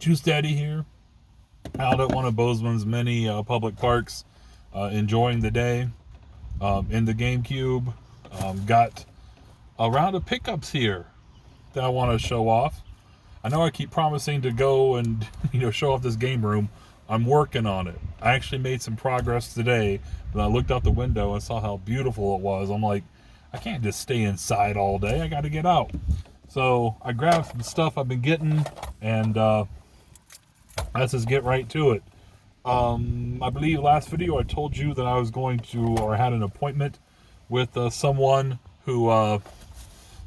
Juice Daddy here, out at one of Bozeman's many public parks, enjoying the day in the GameCube. Got a round of pickups here that I want to show off. I know I keep promising to go and show off this game room. I'm working on it. I actually made some progress today, but I looked out the window and saw how beautiful it was. I'm like, I can't just stay inside all day. I got to get out. So I grabbed some stuff I've been getting, and let's just get right to it. I believe last video I told you that I was going to, or had an appointment with someone who is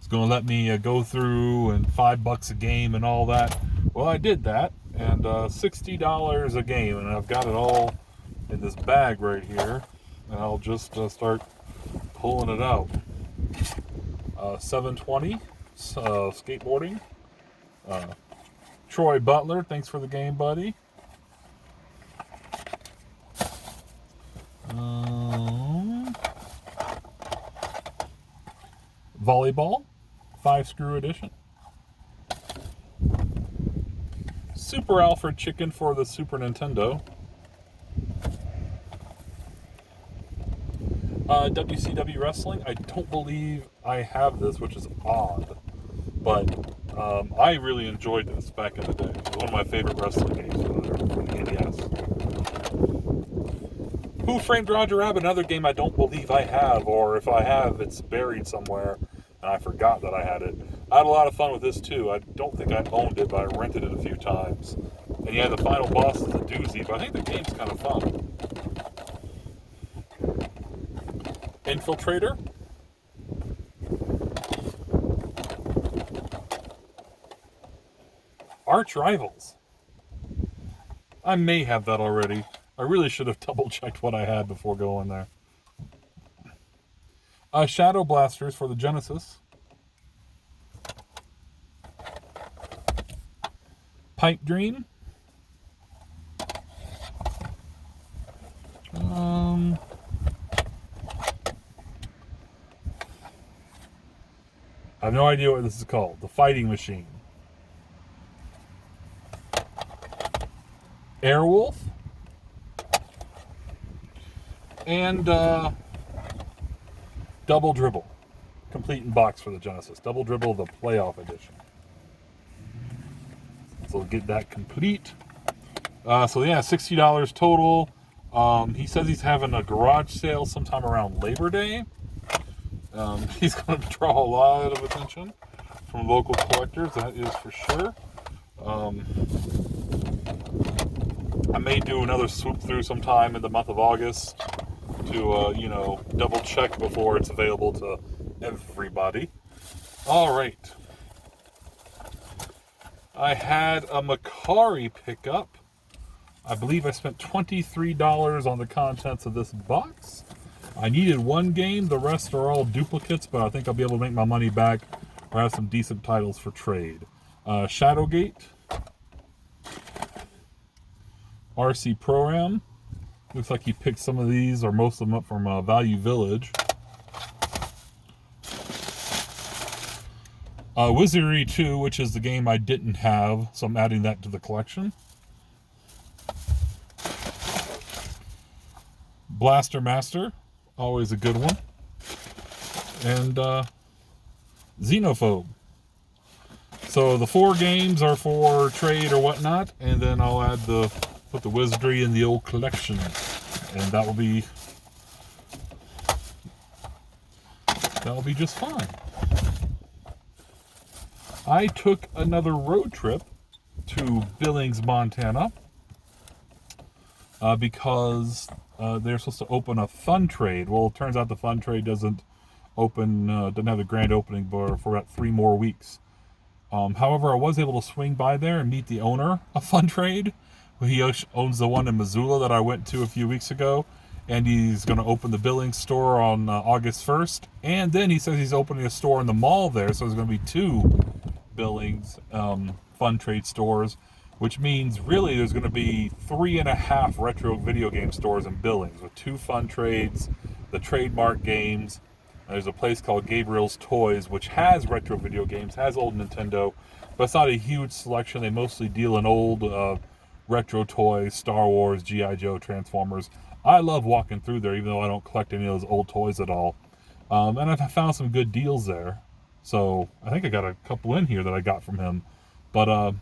going to let me go through and $5 a game and all that. Well, I did that, and $60 a game, and I've got it all in this bag right here, and I'll just start pulling it out. 720 skateboarding. Troy Butler, thanks for the game, buddy. Volleyball, 5-screw edition. Super Alfred Chicken for the Super Nintendo. WCW Wrestling, I don't believe I have this, which is odd. But I really enjoyed this back in the day. It was one of my favorite wrestling games for the NES. Who Framed Roger Rabbit? Another game I don't believe I have, or if I have, it's buried somewhere, and I forgot that I had it. I had a lot of fun with this too. I don't think I owned it, but I rented it a few times. And yeah, the final boss is a doozy, but I think the game's kind of fun. Infiltrator. Arch Rivals. I may have that already. I really should have double-checked what I had before going there. Shadow Blasters for the Genesis. Pipe Dream. I have no idea what this is called. The Fighting Machine. Airwolf. And Double Dribble. Complete in box for the Genesis. Double Dribble, the Playoff Edition. So we'll get that complete. So yeah, $60 total. He says he's having a garage sale sometime around Labor Day. He's going to draw a lot of attention from local collectors, that is for sure. I may do another swoop through sometime in the month of August to, double check before it's available to everybody. All right. I had a Macari pickup. I believe I spent $23 on the contents of this box. I needed one game. The rest are all duplicates, but I think I'll be able to make my money back or have some decent titles for trade. Shadowgate. RC Pro-Am. Looks like he picked some of these, or most of them, up from Value Village. Wizardry 2, which is the game I didn't have, so I'm adding that to the collection. Blaster Master, always a good one. And Xenophobe. So the 4 games are for trade or whatnot, and then I'll put the Wizardry in the old collection, and that will be just fine. I took another road trip to Billings, Montana, because they're supposed to open a fun trade. Well, it turns out the fun trade doesn't have the grand opening for about 3 more weeks. However, I was able to swing by there and meet the owner of Fun Trade. He owns the one in Missoula that I went to a few weeks ago, and he's going to open the Billings store on August 1st. And then he says he's opening a store in the mall there, so there's going to be 2 Billings Fun Trade stores, which means really there's going to be 3.5 retro video game stores in Billings with 2 Fun Trades, the trademark games, There's a place called Gabriel's Toys, which has retro video games, has old Nintendo, but it's not a huge selection. They mostly deal in old retro toys, Star Wars, G.I. Joe, Transformers. I love walking through there, even though I don't collect any of those old toys at all. And I've found some good deals there. So I think I got a couple in here that I got from him. But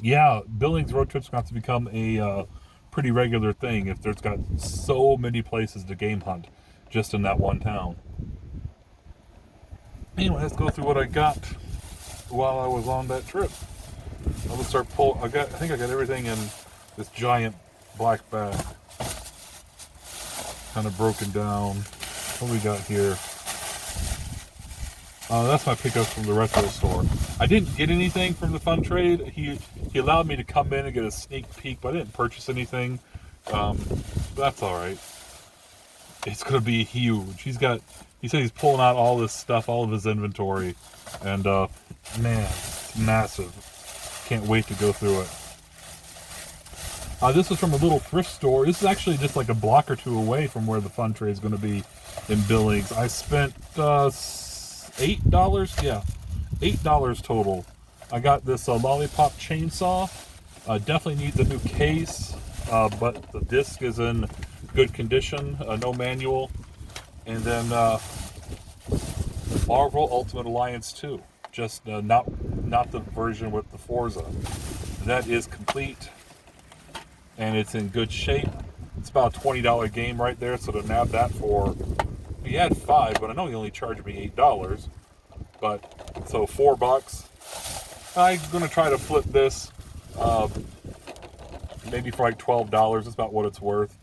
yeah, Billings road trips are going to have to become a pretty regular thing if there's got so many places to game hunt just in that one town. Anyway, let's go through what I got while I was on that trip. I'm gonna start I think I got everything in this giant black bag. Kind of broken down. What we got here? That's my pickups from the retro store. I didn't get anything from the Fun Trade. He allowed me to come in and get a sneak peek, but I didn't purchase anything. But that's all right. It's gonna be huge. He said he's pulling out all this stuff, all of his inventory, and man, it's massive. Can't wait to go through it. This was from a little thrift store. This is actually just like a block or two away from where the Fun Trade is going to be in Billings. I spent $8. Yeah, $8 total. I got this Lollipop Chainsaw. Definitely needs a new case, but the disc is in good condition. No manual. And then Marvel Ultimate Alliance 2. Just not the version with the Forza. That is complete, and it's in good shape. It's about a $20 game right there, so to nab that for, he had $5, but I know he only charged me $8. But so $4. I'm gonna try to flip this, maybe for like $12. That's about what it's worth.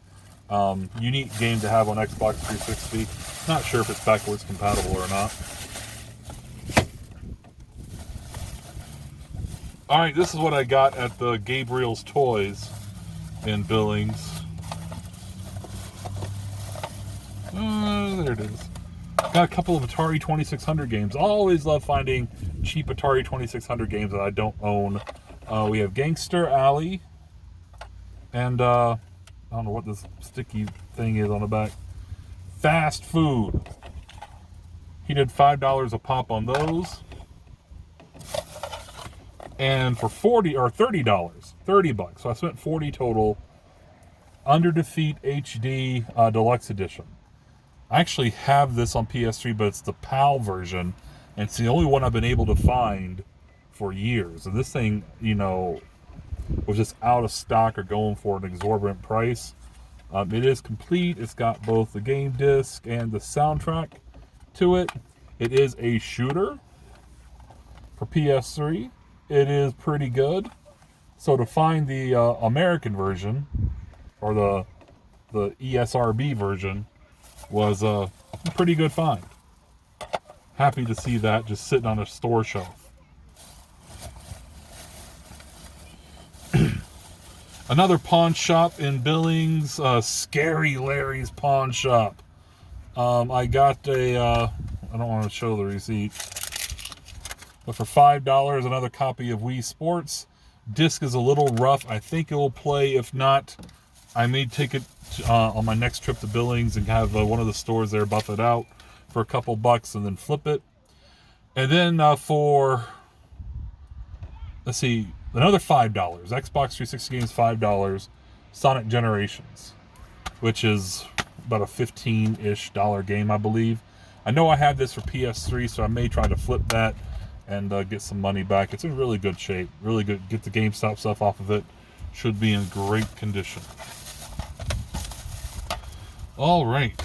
Unique game to have on Xbox 360. Not sure if it's backwards compatible or not. Alright, this is what I got at the Gabriel's Toys in Billings. There it is. Got a couple of Atari 2600 games. I always love finding cheap Atari 2600 games that I don't own. We have Gangster Alley. And, I don't know what this sticky thing is on the back. Fast Food. He did $5 a pop on those. And for $30, so I spent $40 total. Under Defeat HD Deluxe Edition. I actually have this on PS3, but it's the PAL version, and it's the only one I've been able to find for years. And this thing, you know, was just out of stock or going for an exorbitant price. It is complete. It's got both the game disc and the soundtrack to it. It is a shooter for PS3. It is pretty good. So to find the American version, or the ESRB version, was a pretty good find. Happy to see that just sitting on a store shelf. Another pawn shop in Billings, Scary Larry's Pawn Shop. I got I don't want to show the receipt, but for $5, another copy of Wii Sports. Disc is a little rough. I think it will play. If not, I may take it on my next trip to Billings and have one of the stores there buff it out for a couple bucks and then flip it. And then for, let's see, another $5. Xbox 360 games, $5. Sonic Generations, which is about a $15-ish game, I believe. I know I have this for PS3, so I may try to flip that and get some money back. It's in really good shape. Really good. Get the GameStop stuff off of it. Should be in great condition. All right.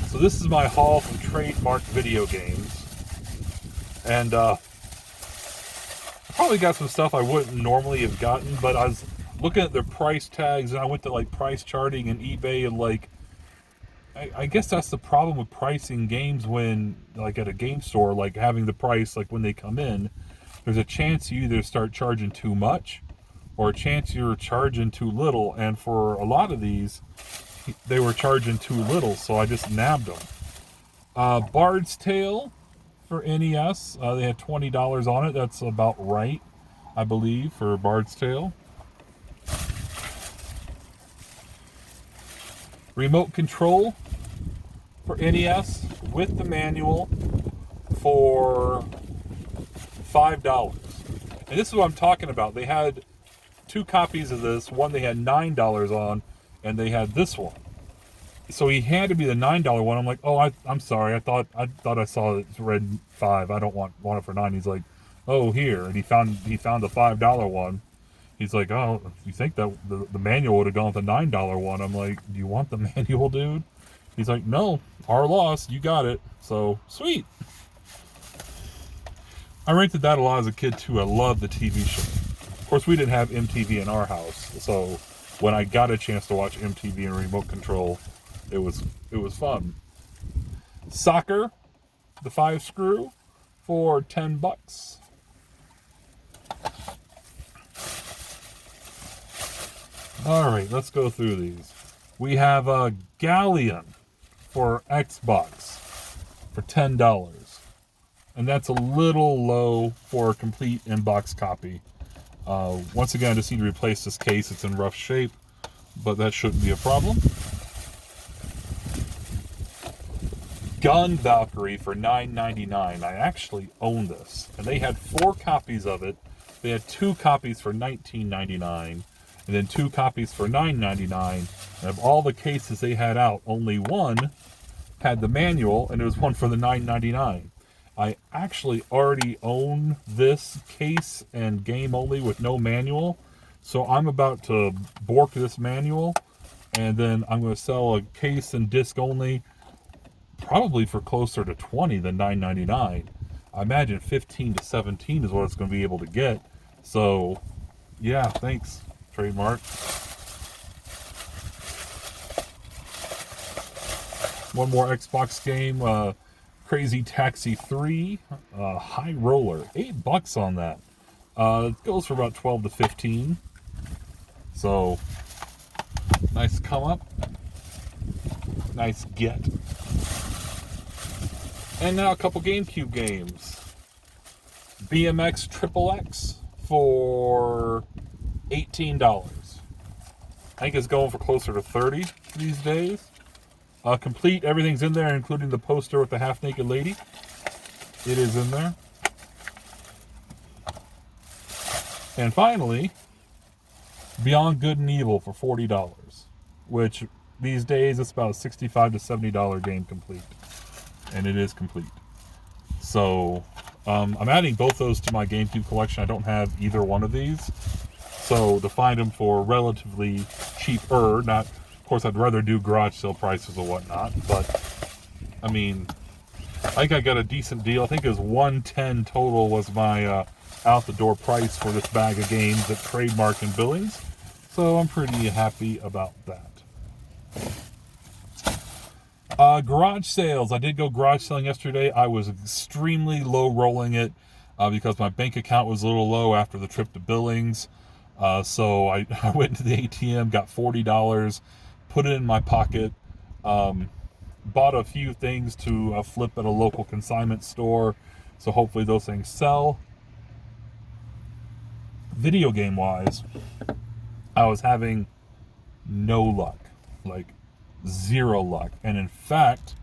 So this is my haul from Trademark Video Games. And I probably got some stuff I wouldn't normally have gotten, but I was looking at their price tags, and I went to like price charting and eBay, and like, I guess that's the problem with pricing games when, like at a game store, like having the price, like when they come in, there's a chance you either start charging too much or a chance you're charging too little. And for a lot of these, they were charging too little, so I just nabbed them. Bard's Tale for NES, they had $20 on it. That's about right, I believe, for Bard's Tale. Remote Control for NES with the manual for $5. And this is what I'm talking about. They had 2 copies of this. One they had $9 on, and they had this one. So he had to be the $9 one. I'm like, oh, I'm sorry. I thought I saw it read $5. I don't want it for $9. He's like, oh, here. And he found the $5 one. He's like, oh, you think that the manual would have gone with the $9 one? I'm like, do you want the manual, dude? He's like, no, our loss. You got it. So sweet. I rented that a lot as a kid too. I loved the TV show. Of course, we didn't have MTV in our house, so when I got a chance to watch MTV and remote control, it was fun. Soccer, the 5-screw, for $10. All right, let's go through these. We have a Galleon for Xbox for $10. And that's a little low for a complete in-box copy. Once again, I just need to replace this case. It's in rough shape, but that shouldn't be a problem. Gun Valkyrie for $9.99. I actually own this. And they had 4 copies of it. They had 2 copies for $19.99. And then 2 copies for $9.99. And of all the cases they had out, only one had the manual, and it was one for the $9.99. I actually already own this case and game only with no manual. So I'm about to bork this manual, and then I'm going to sell a case and disc only, probably for closer to $20 than $9.99. I imagine $15 to $17 is what it's going to be able to get. So, yeah, thanks, trademark. One more Xbox game, Crazy Taxi 3, High Roller, $8 on that. It goes for about 12 to 15. So, nice come up. Nice get. And now a couple GameCube games. BMX Triple X for $18. I think it's going for closer to $30 these days. Complete, everything's in there, including the poster with the half-naked lady. It is in there. And finally, Beyond Good and Evil for $40, which these days it's about a $65 to $70 game complete. And it is complete. So, I'm adding both those to my GameCube collection. I don't have either one of these. So, to find them for relatively cheaper, not... Of course, I'd rather do garage sale prices or whatnot, but I mean, I think I got a decent deal. I think it was $110 total was my out the door price for this bag of games at Trademark and Billings, so I'm pretty happy about that. Garage sales. I did go garage selling yesterday. I was extremely low rolling it because my bank account was a little low after the trip to Billings. So I went to the ATM, got $40. Put it in my pocket, bought a few things to flip at a local consignment store, so hopefully those things sell. Video game wise, I was having no luck, like 0 luck. And in fact,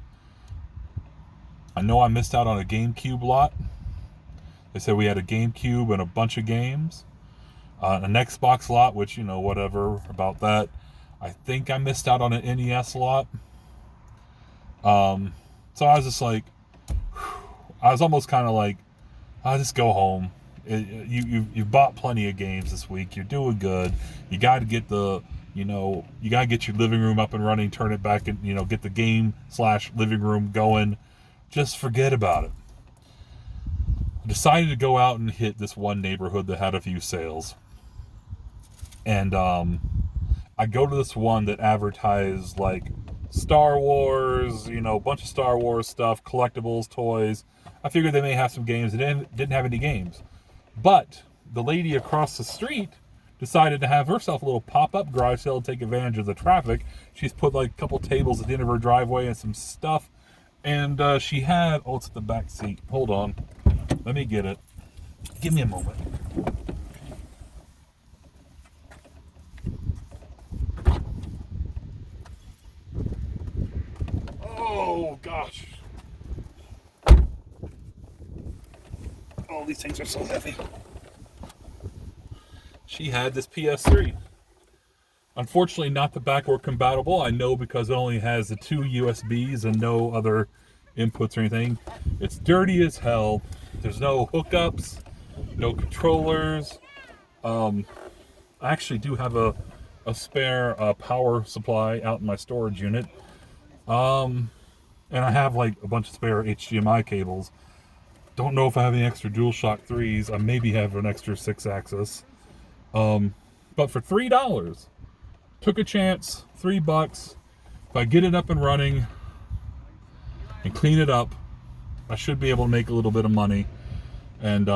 I know I missed out on a GameCube lot. They said we had a GameCube and a bunch of games. An Xbox lot, which, you know, whatever about that. I think I missed out on an NES lot. So I was just like, I was almost kind of like, I'll just go home. You've bought plenty of games this week. You're doing good. You got to get you got to get your living room up and running, turn it back, and, get the game/living room going. Just forget about it. I decided to go out and hit this one neighborhood that had a few sales. And, I go to this one that advertised like Star Wars, a bunch of Star Wars stuff, collectibles, toys. I figured they may have some games. They didn't have any games. But the lady across the street decided to have herself a little pop-up garage sale to take advantage of the traffic. She's put like a couple tables at the end of her driveway and some stuff. And she had, it's at the back seat. Hold on. Let me get it. Give me a moment. Oh, these things are so heavy. She had this PS3. Unfortunately, not the backward compatible. I know because it only has the 2 USBs and no other inputs or anything. It's dirty as hell. There's no hookups, no controllers. I actually do have a spare power supply out in my storage unit. And I have like a bunch of spare HDMI cables. Don't know if I have any extra DualShock 3s. I maybe have an extra 6-axis. But for $3, took a chance, $3. If I get it up and running and clean it up, I should be able to make a little bit of money and,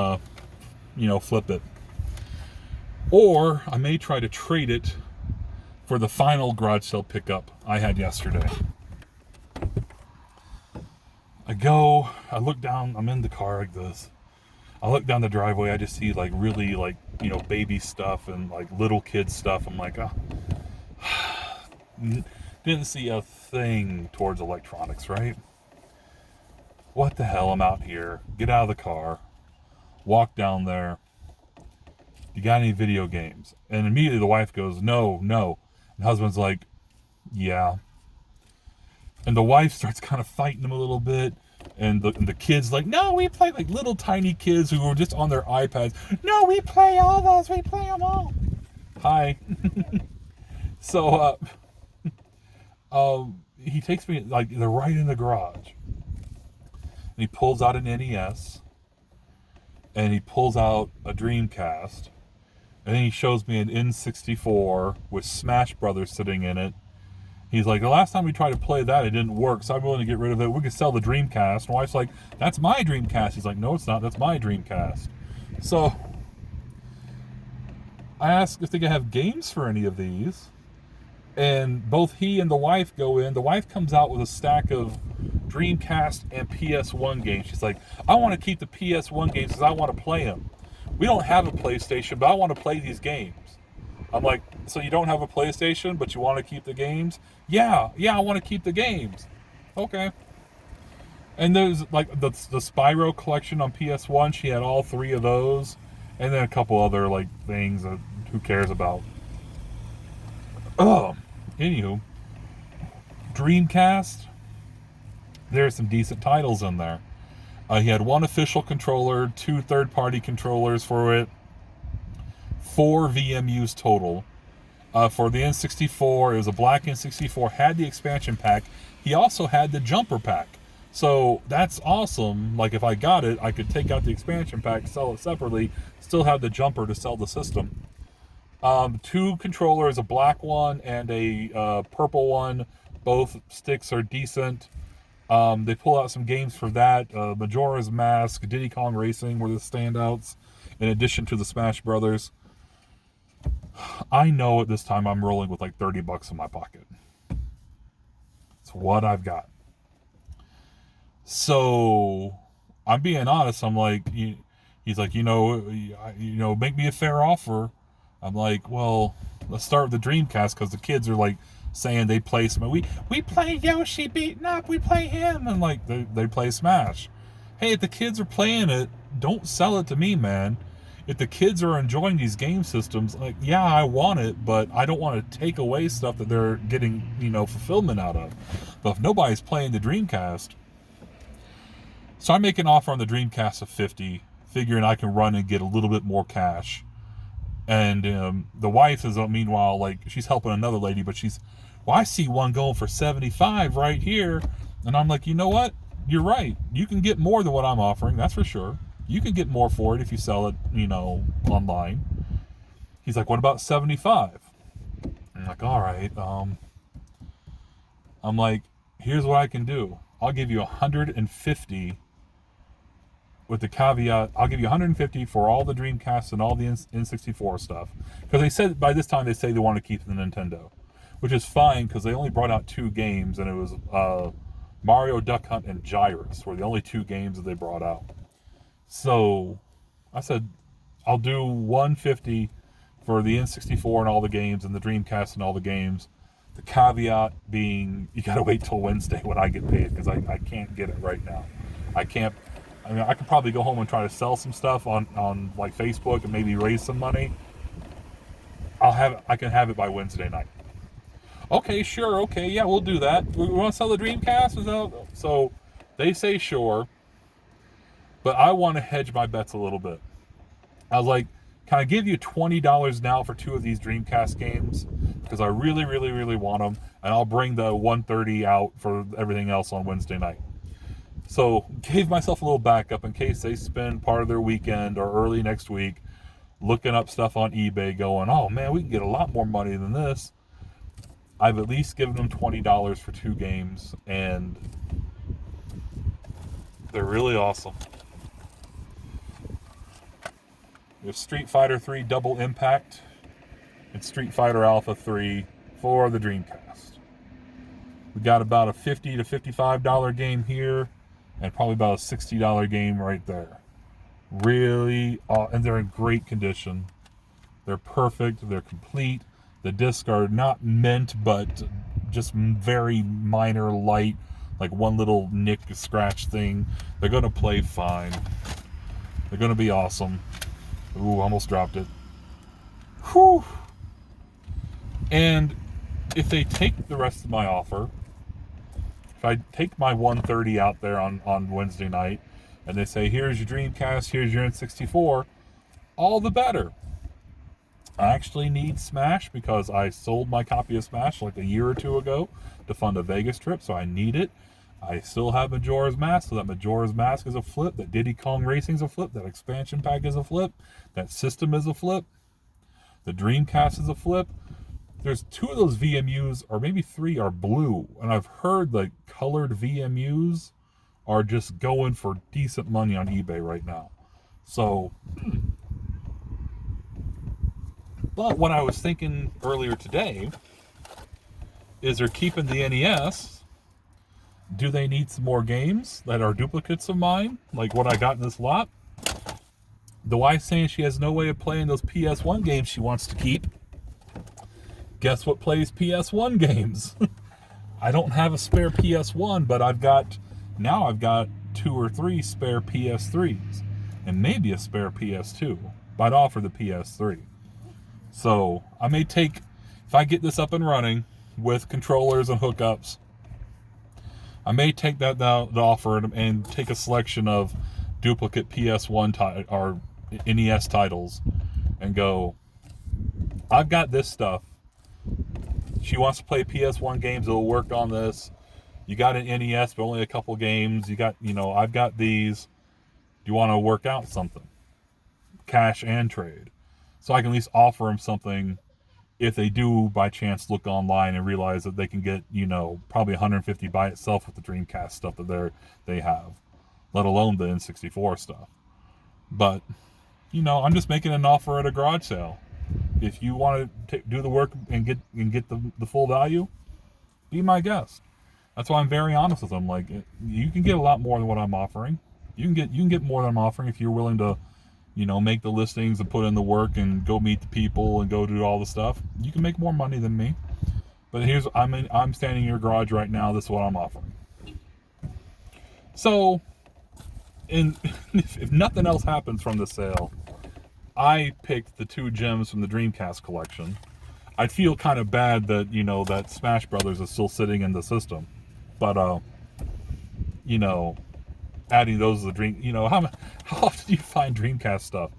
flip it. Or I may try to trade it for the final garage sale pickup I had yesterday. I look down, I'm in the car like this. I look down the driveway, I just see like really like, baby stuff and like little kid stuff. I'm like, didn't see a thing towards electronics, right? What the hell, I'm out here, get out of the car, walk down there. You got any video games? And immediately the wife goes, no. And the husband's like, yeah. And the wife starts kind of fighting him a little bit. And the kid's like, no, we play, like little tiny kids who were just on their iPads. No, we play all those. We play them all. Hi. So, he takes me, like, they're right in the garage. And he pulls out an NES. And he pulls out a Dreamcast. And then he shows me an N64 with Smash Brothers sitting in it. He's like, the last time we tried to play that, it didn't work, so I'm willing to get rid of it. We could sell the Dreamcast. And wife's like, that's my Dreamcast. He's like, no, it's not. That's my Dreamcast. So I asked if they could have games for any of these. And both he and the wife go in. The wife comes out with a stack of Dreamcast and PS1 games. She's like, I want to keep the PS1 games because I want to play them. We don't have a PlayStation, but I want to play these games. I'm like, so you don't have a PlayStation, but you want to keep the games? Yeah, I want to keep the games. Okay. And there's like the Spyro Collection on PS1. She had all 3 of those. And then a couple other like things that who cares about. Anywho, Dreamcast, there's some decent titles in there. He had 1 official controller, 2 third-party controllers for it, 4 VMUs total. For the N64, it was a black N64, had the expansion pack. He also had the jumper pack. So that's awesome. Like if I got it, I could take out the expansion pack, sell it separately, still have the jumper to sell the system. 2 controllers, a black one and a purple one. Both sticks are decent. They pull out some games for that. Majora's Mask, Diddy Kong Racing were the standouts, in addition to the Smash Brothers. I know at this time I'm rolling with like $30 in my pocket. It's what I've got. So I'm being honest. I'm like, he's like, make me a fair offer. I'm like, well, let's start with the Dreamcast because the kids are like saying they play Smash. We play Yoshi beating up. We play him, and like they play Smash. Hey, if the kids are playing it, don't sell it to me, man. If the kids are enjoying these game systems, like, yeah, I want it, but I don't want to take away stuff that they're getting, fulfillment out of. But if nobody's playing the Dreamcast, so I make an offer on the Dreamcast of $50, figuring I can run and get a little bit more cash. And the wife is, meanwhile, like, she's helping another lady, but I see one going for $75 right here. And I'm like, you know what? You're right. You can get more than what I'm offering, that's for sure. You can get more for it if you sell it, online. He's like, what about $75? I'm like, all right. I'm like, here's what I can do. I'll give you $150 with the caveat. I'll give you $150 for all the Dreamcast and all the N64 stuff. Because they said by this time they say they want to keep the Nintendo, which is fine because they only brought out 2 games, and it was Mario Duck Hunt and Gyrus were the only 2 games that they brought out. So I said, I'll do $150 for the N64 and all the games and the Dreamcast and all the games. The caveat being, you got to wait till Wednesday when I get paid because I can't get it right now. I can't I mean, I could probably go home and try to sell some stuff on like Facebook and maybe raise some money. I can have it by Wednesday night. Okay, sure, okay, yeah, we'll do that. We want to sell the Dreamcast? So they say sure, but I want to hedge my bets a little bit. I was like, can I give you $20 now for 2 of these Dreamcast games? Because I really, really, really want them, and I'll bring the 130 out for everything else on Wednesday night. So gave myself a little backup in case they spend part of their weekend or early next week looking up stuff on eBay going, oh man, we can get a lot more money than this. I've at least given them $20 for 2 games, and they're really awesome. We have Street Fighter 3 Double Impact and Street Fighter Alpha 3 for the Dreamcast. We got about a $50 to $55 game here, and probably about a $60 game right there. Really, and they're in great condition. They're perfect. They're complete. The discs are not mint, but just very minor, light, like one little nick, scratch thing. They're going to play fine. They're going to be awesome. Ooh, almost dropped it. Whew. And if they take the rest of my offer, if I take my 130 out there on Wednesday night, and they say, here's your Dreamcast, here's your N64, all the better. I actually need Smash because I sold my copy of Smash like a year or 2 ago to fund a Vegas trip, so I need it. I still have Majora's Mask, so that Majora's Mask is a flip, that Diddy Kong Racing is a flip, that expansion pack is a flip, that system is a flip, the Dreamcast is a flip. There's 2 of those VMUs, or maybe 3, are blue, and I've heard the colored VMUs are just going for decent money on eBay right now. So, but what I was thinking earlier today is they're keeping the NES. Do they need some more games that are duplicates of mine, like what I got in this lot? The wife's saying she has no way of playing those PS1 games she wants to keep. Guess what plays PS1 games? I don't have a spare PS1, but I've got 2 or 3 spare PS3s, and maybe a spare PS2, but I'd offer the PS3. So I may take, if I get this up and running with controllers and hookups, I may take the offer and take a selection of duplicate PS1 or NES titles and go, I've got this stuff. She wants to play PS1 games, it'll work on this. You got an NES, but only a couple games. I've got these. Do you want to work out something? Cash and trade. So I can at least offer them something if they do by chance look online and realize that they can get, probably $150 by itself with the Dreamcast stuff that they have, let alone the N64 stuff. But, I'm just making an offer at a garage sale. If you want to do the work and get the full value, be my guest. That's why I'm very honest with them. Like, you can get a lot more than what I'm offering. You can get more than I'm offering if you're willing to, make the listings and put in the work and go meet the people and go do all the stuff. You can make more money than me. But I'm standing in your garage right now. This is what I'm offering. So, if nothing else happens from the sale, I picked the 2 gems from the Dreamcast collection. I'd feel kind of bad that, that Smash Brothers is still sitting in the system. But, adding those to the Dream, how often do you find Dreamcast stuff?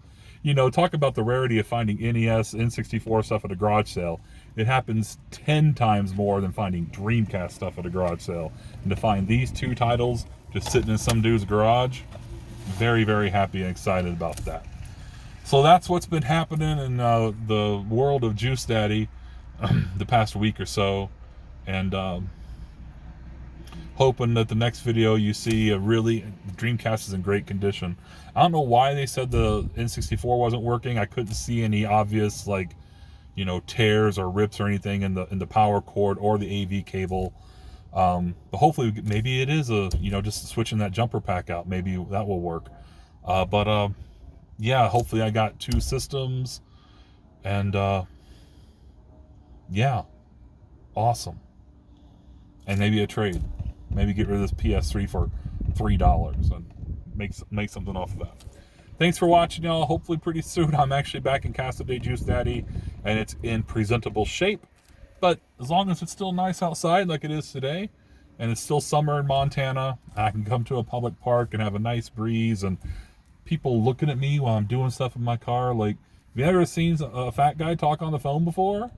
Talk about the rarity of finding NES, N64 stuff at a garage sale. It happens 10 times more than finding Dreamcast stuff at a garage sale. And to find these 2 titles just sitting in some dude's garage, very, very happy and excited about that. So that's what's been happening in the world of Juice Daddy the past week or so. And hoping that the next video you see Dreamcast is in great condition. I don't know why they said the N64 wasn't working. I couldn't see any obvious tears or rips or anything in the power cord or the AV cable. But hopefully maybe it is just switching that jumper pack out. Maybe that will work. Yeah, hopefully I got 2 systems, and yeah, awesome. And maybe a trade. Maybe get rid of this PS3 for $3 and make something off of that. Thanks for watching, y'all. Hopefully pretty soon I'm actually back in Casa de Juice Daddy, and it's in presentable shape. But as long as it's still nice outside like it is today, and it's still summer in Montana, I can come to a public park and have a nice breeze and people looking at me while I'm doing stuff in my car. Like, have you ever seen a fat guy talk on the phone before?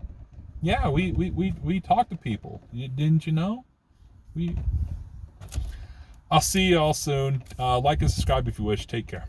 Yeah, we talk to people. Didn't you know? I'll see y'all soon. Like and subscribe if you wish. Take care.